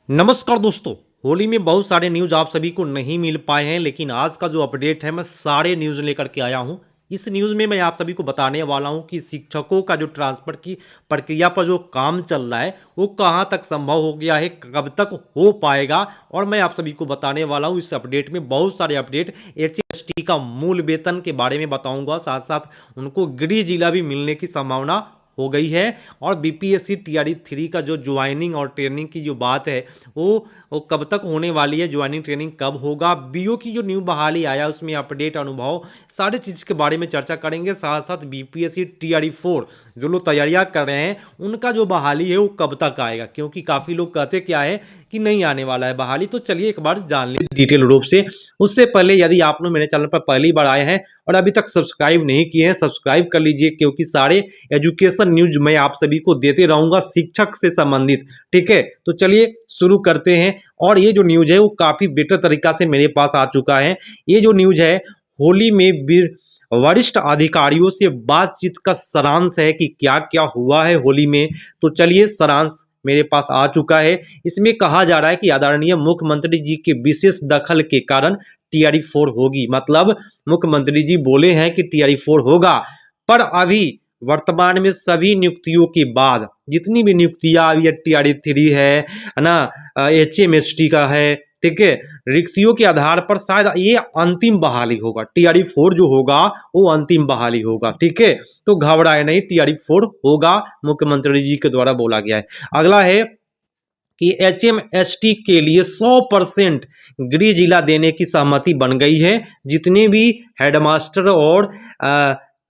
नमस्कार दोस्तों। होली में बहुत सारे न्यूज़ आप सभी को नहीं मिल पाए हैं, लेकिन आज का जो अपडेट है मैं सारे न्यूज़ लेकर के आया हूं। इस न्यूज़ में मैं आप सभी को बताने वाला हूं कि शिक्षकों का जो ट्रांसफ़र की प्रक्रिया पर जो काम चल रहा है वो कहां तक संभव हो गया है, कब तक हो पाएगा। और मैं आप सभी को बताने वाला हूं इस अपडेट में बहुत सारे अपडेट HMST का मूल वेतन के बारे में बताऊंगा, साथ साथ उनको गृह जिला भी मिलने की संभावना हो गई है। और BPSC TRE 3 का जो ज्वाइनिंग और ट्रेनिंग की जो बात है वो कब तक होने वाली है, ज्वाइनिंग ट्रेनिंग कब होगा, BO की जो न्यू बहाली आया उसमें अपडेट अनुभव सारे चीज़ के बारे में चर्चा करेंगे। साथ साथ BPSC TRE 4 जो लोग तैयारियां कर रहे हैं उनका जो बहाली है वो कब तक आएगा, क्योंकि काफ़ी लोग कहते क्या है कि नहीं आने वाला है बहाली। तो चलिए एक बार जान लीजिए डिटेल रूप से। उससे पहले यदि आप लोग मेरे चैनल पर पहली बार आए हैं और अभी तक सब्सक्राइब नहीं किए हैं, सब्सक्राइब कर लीजिए, क्योंकि सारे एजुकेशन न्यूज मैं आप सभी को देते रहूंगा शिक्षक से संबंधित। ठीक है, तो चलिए शुरू करते हैं। और ये जो न्यूज है वो काफी बेटर तरीका से मेरे पास आ चुका है। ये जो न्यूज है होली में वरिष्ठ अधिकारियों से बातचीत का सारांश है कि क्या क्या हुआ है होली में। तो चलिए सारांश मेरे पास आ चुका है। इसमें कहा जा रहा है कि आदरणीय मुख्यमंत्री जी के विशेष दखल के कारण TRE 4 होगी। मतलब मुख्यमंत्री जी बोले हैं कि TRE 4 होगा, पर अभी वर्तमान में सभी नियुक्तियों के बाद जितनी भी नियुक्तियां अभी TRE 3 है ना, HMST का है, ठीक है, रिक्तियों के आधार पर शायद ये अंतिम बहाली होगा। TRE 4 जो होगा वो अंतिम बहाली होगा। ठीक है, तो घबराए नहीं, TRE 4 होगा, मुख्यमंत्री जी के द्वारा बोला गया है। अगला है कि HMST के लिए 100% गृह जिला देने की सहमति बन गई है। जितने भी हेडमास्टर और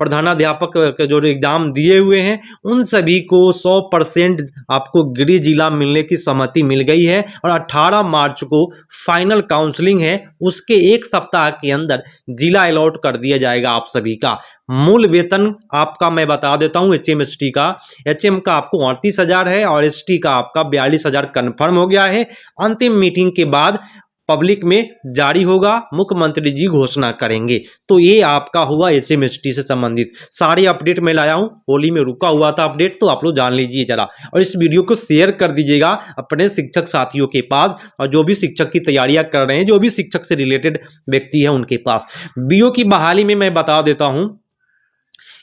प्रधानाध्यापक के जो एग्जाम दिए हुए हैं उन सभी को 100% आपको गृह जिला मिलने की सहमति मिल गई है। और 18 मार्च को फाइनल काउंसलिंग है, उसके एक सप्ताह के अंदर जिला अलॉट कर दिया जाएगा आप सभी का। मूल वेतन आपका मैं बता देता हूं, HMST का, HM का आपको 38,000 है और ST का आपका 42,000 कन्फर्म हो गया है। अंतिम मीटिंग के बाद पब्लिक में जारी होगा, मुख्यमंत्री जी घोषणा करेंगे। तो ये आपका हुआ HMST से संबंधित सारे अपडेट मैं लाया हूं। होली में रुका हुआ था अपडेट, तो आप लोग जान लीजिए जरा, और इस वीडियो को शेयर कर दीजिएगा अपने शिक्षक साथियों के पास, और जो भी शिक्षक की तैयारियां कर रहे हैं, जो भी शिक्षक से रिलेटेड व्यक्ति है उनके पास। BO की बहाली में मैं बता देता हूं,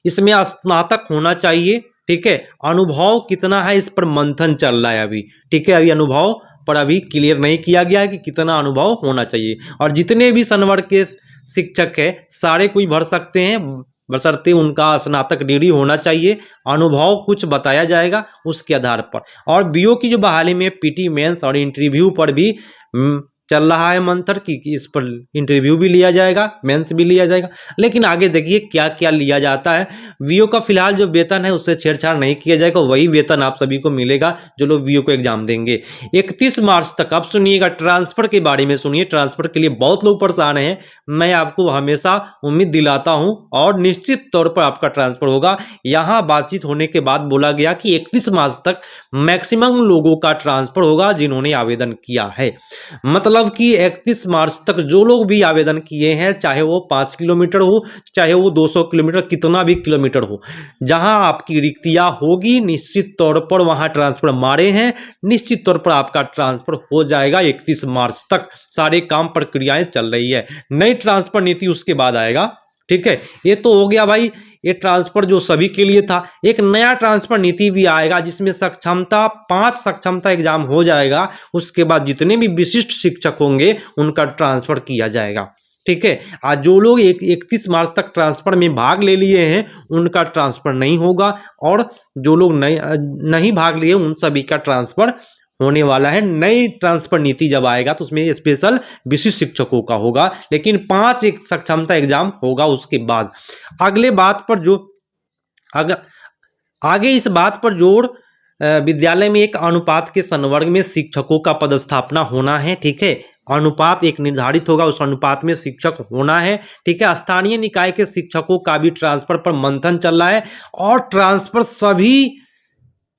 इसमें स्नातक होना चाहिए। ठीक है, अनुभव कितना है इस पर मंथन चल रहा है अभी। ठीक है, अभी अनुभव पर अभी क्लियर नहीं किया गया है कि कितना अनुभव होना चाहिए। और जितने भी संवर्ग के शिक्षक है सारे कोई भर सकते हैं, बशर्ते उनका स्नातक डिग्री होना चाहिए। अनुभव कुछ बताया जाएगा उसके आधार पर। और BO की जो बहाली में PT मेंस और इंटरव्यू पर भी चल रहा है मंथन कि इस पर इंटरव्यू भी लिया जाएगा, मेंस भी लिया जाएगा। लेकिन आगे देखिए क्या क्या लिया जाता है। BO का फिलहाल जो वेतन है उससे छेड़छाड़ नहीं किया जाएगा, वही वेतन आप सभी को मिलेगा जो लोग BO को एग्जाम देंगे। 31 मार्च तक आप सुनिएगा, ट्रांसफर के बारे में सुनिए। ट्रांसफर के लिए बहुत लोग परेशान हैं, मैं आपको हमेशा उम्मीद दिलाता हूं और निश्चित तौर पर आपका ट्रांसफर होगा। यहां बातचीत होने के बाद बोला गया कि 31 मार्च तक मैक्सिमम लोगों का ट्रांसफर होगा जिन्होंने आवेदन किया है। मतलब कि 31 मार्च तक जो लोग भी आवेदन किए हैं, चाहे वो 5 किलोमीटर हो, चाहे वो 200 किलोमीटर, कितना भी किलोमीटर हो, जहां आपकी रिक्तियां होगी निश्चित तौर पर वहां ट्रांसफर मारे हैं, निश्चित तौर पर आपका ट्रांसफर हो जाएगा। 31 मार्च तक सारे काम प्रक्रियाएं चल रही है। नई ट्रांसफर नीति उसके बाद आएगा। ठीक है, ये तो हो गया भाई, ये ट्रांसफर जो सभी के लिए था। एक नया ट्रांसफर नीति भी आएगा जिसमें सक्षमता 5 सक्षमता एग्जाम हो जाएगा। उसके बाद जितने भी विशिष्ट शिक्षक होंगे उनका ट्रांसफर किया जाएगा। ठीक है, आज जो लोग 31 मार्च तक ट्रांसफर में भाग ले लिए हैं उनका ट्रांसफर नहीं होगा, और जो लोग नहीं भाग लिए उन सभी का ट्रांसफर होने वाला है। नई ट्रांसफर नीति जब आएगा तो उसमें स्पेशल विशिष्ट शिक्षकों का होगा, लेकिन 5 एक सक्षमता एग्जाम होगा उसके बाद। अगले बात पर जो आगे इस बात पर जोर, विद्यालय में एक अनुपात के संवर्ग में शिक्षकों का पदस्थापना होना है। ठीक है, अनुपात एक निर्धारित होगा, उस अनुपात में शिक्षक होना है। ठीक है, स्थानीय निकाय के शिक्षकों का भी ट्रांसफर पर मंथन चल रहा है, और ट्रांसफर सभी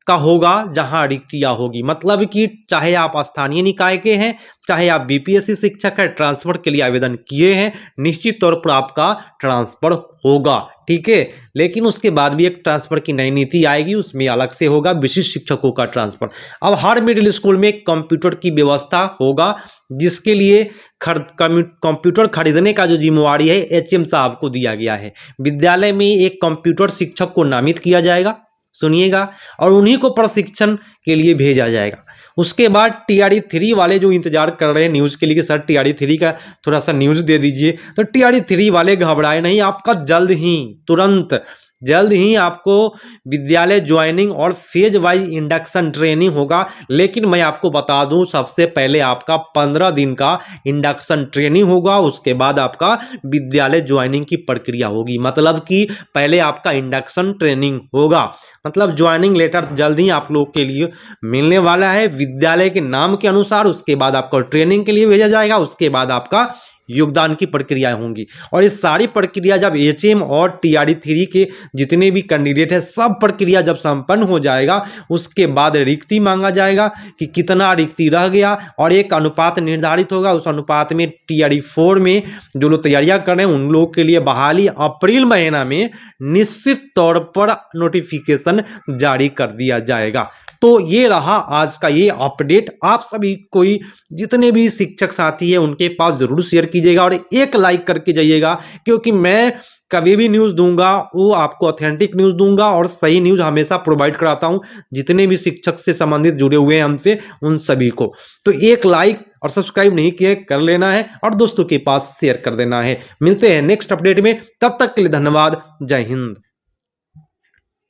का होगा जहां रिक्तियां होगी। मतलब कि चाहे आप स्थानीय निकाय के हैं, चाहे आप बीपीएससी शिक्षक है, ट्रांसफर के लिए आवेदन किए हैं, निश्चित तौर पर आपका ट्रांसफर होगा, ठीक है। लेकिन उसके बाद भी एक ट्रांसफर की नई नीति आएगी, उसमें अलग से होगा विशिष्ट शिक्षकों का ट्रांसफर। अब हर मिडिल स्कूल में कंप्यूटर की व्यवस्था होगा, जिसके लिए कंप्यूटर खरीदने का जो जिम्मेवारी है एचएम साहब को दिया गया है। विद्यालय में एक कंप्यूटर शिक्षक को नामित किया जाएगा, सुनिएगा, और उन्हीं को प्रशिक्षण के लिए भेजा जाएगा। उसके बाद टीआरई 3 वाले जो इंतजार कर रहे हैं न्यूज़ के लिए कि सर टीआरई 3 का थोड़ा सा न्यूज़ दे दीजिए, तो टीआरई 3 वाले घबराए नहीं, आपका जल्द ही तुरंत जल्द ही आपको विद्यालय ज्वाइनिंग और फेज वाइज इंडक्शन ट्रेनिंग होगा। लेकिन मैं आपको बता दूं, सबसे पहले आपका 15 दिन का इंडक्शन ट्रेनिंग होगा, उसके बाद आपका विद्यालय ज्वाइनिंग की प्रक्रिया होगी। मतलब कि पहले आपका इंडक्शन ट्रेनिंग होगा, मतलब ज्वाइनिंग लेटर जल्द ही आप लोग के लिए मिलने वाला है विद्यालय के नाम के अनुसार। उसके बाद आपको ट्रेनिंग के लिए भेजा जाएगा, उसके बाद आपका योगदान की प्रक्रिया होंगी। और ये सारी प्रक्रिया जब एचएम और टीआरई 3 के जितने भी कैंडिडेट हैं, सब प्रक्रिया जब संपन्न हो जाएगा, उसके बाद रिक्ति मांगा जाएगा कि कितना रिक्ति रह गया, और एक अनुपात निर्धारित होगा। उस अनुपात में टीआरई 4 में जो लोग तैयारियां कर रहे हैं उन लोग के लिए बहाली अप्रैल महीना में निश्चित तौर पर नोटिफिकेशन जारी कर दिया जाएगा। तो ये रहा आज का ये अपडेट। आप सभी कोई जितने भी शिक्षक साथी हैं उनके पास जरूर शेयर कीजिएगा और एक लाइक करके जाइएगा, क्योंकि मैं कभी भी न्यूज़ दूंगा वो आपको ऑथेंटिक न्यूज़ दूंगा और सही न्यूज़ हमेशा प्रोवाइड कराता हूं जितने भी शिक्षक से संबंधित जुड़े हुए हैं हमसे, उन सभी को। तो एक लाइक और सब्सक्राइब नहीं किए कर लेना है और दोस्तों के पास शेयर कर देना है। मिलते हैं नेक्स्ट अपडेट में, तब तक के लिए धन्यवाद। जय हिंद।